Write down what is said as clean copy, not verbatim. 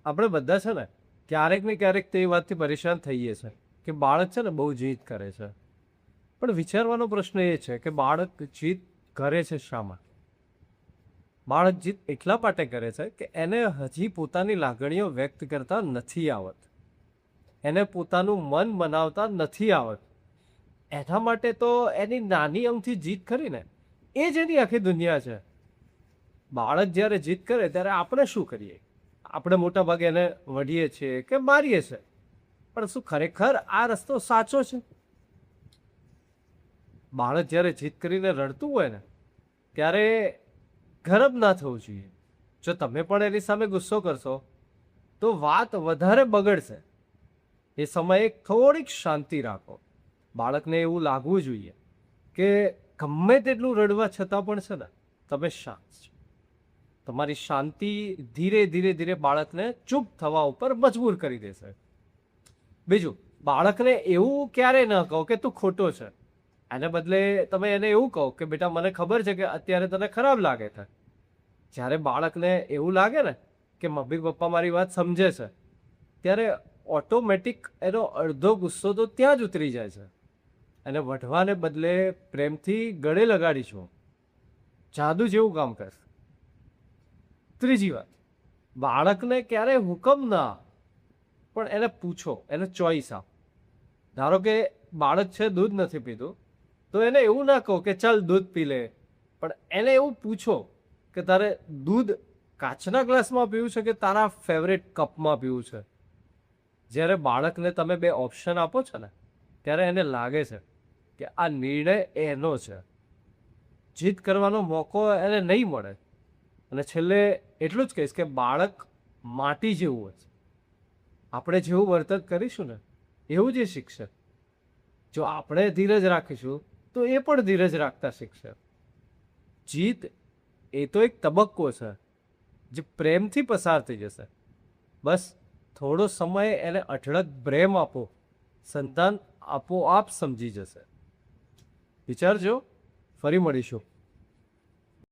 આપણે બધા છે ને ક્યારેક ને ક્યારેક તે વાતથી પરેશાન થઈએ છે કે બાળક છે ને બહુ જીદ કરે છે. પણ વિચારવાનો પ્રશ્ન એ છે કે બાળક જીદ કરે છે શામાં? બાળક જીદ એટલા માટે કરે છે કે એને હજી પોતાની લાગણીઓ વ્યક્ત કરતા નથી આવત, એને પોતાનું મન મનાવતા નથી આવત. એના માટે તો એની નાની અમથી જીદ કરીને એ જ એની આખી દુનિયા છે. બાળક જ્યારે જીદ કરે ત્યારે આપણે શું કરીએ? આપણે મોટા ભાગે એને વઢીએ છીએ કે મારીએ છીએ. પણ શું ખરેખર આ રસ્તો સાચો છે? બાળક જ્યારે જીદ કરીને રડતું હોય ને ત્યારે ગરમ ના થવું જોઈએ. જો તમે પણ એની સામે ગુસ્સો કરશો તો વાત વધારે બગડશે. એ સમયે થોડીક શાંતિ રાખો. બાળકને એવું લાગવું જોઈએ કે ગમે તેટલું રડવા છતાં પણ છે ને તમે શાંત છો. તમારી શાંતિ ધીરે ધીરે ધીરે બાળકને ચૂપ થવા ઉપર મજબૂર કરી દેશે. બીજું, બાળકને એવું ક્યારેય ન કહો કે તું ખોટો છે. એને બદલે તમે એને એવું કહો કે બેટા મને ખબર છે કે અત્યારે તને ખરાબ લાગે છે. જ્યારે બાળકને એવું લાગે ને કે મમ્મી પપ્પા મારી વાત સમજે છે, ત્યારે ઓટોમેટિક એનો અડધો ગુસ્સો તો ત્યાં જ ઉતરી જાય છે. એને વઢવાને બદલે પ્રેમથી ગળે લગાડીશું, જાદુ જેવું કામ કરશે. ત્રીજી વાત, બાળકને ક્યારેય હુકમ ના, પણ એને પૂછો, એને ચોઈસ આપ. ધારો કે બાળક છે દૂધ નથી પીતું, તો એને એવું ના કહો કે ચાલ દૂધ પી લે, પણ એને એવું પૂછો કે તારે દૂધ કાચના ગ્લાસમાં પીવું છે કે તારા ફેવરેટ કપમાં પીવું છે. જ્યારે બાળકને તમે બે ઓપ્શન આપો છો ને ત્યારે એને લાગે છે કે આ નિર્ણય એનો છે. જીદ કરવાનો મોકો એને નહીં મળે. અને છેલ્લે એટલું જ કહીશ કે બાળક માટી જેવું હોય છે. આપણે જેવું વર્તન કરીશું ને એવું જ એ શીખશે. જો આપણે ધીરજ રાખીશું તો એ પણ ધીરજ રાખતા શીખશે. જીદ એ તો એક તબક્કો છે જે પ્રેમથી પસાર થઈ જશે. બસ થોડો સમય એને અઢળક પ્રેમ આપો, સંતાન આપોઆપ સમજી જશે. વિચારજો. ફરી મળીશું.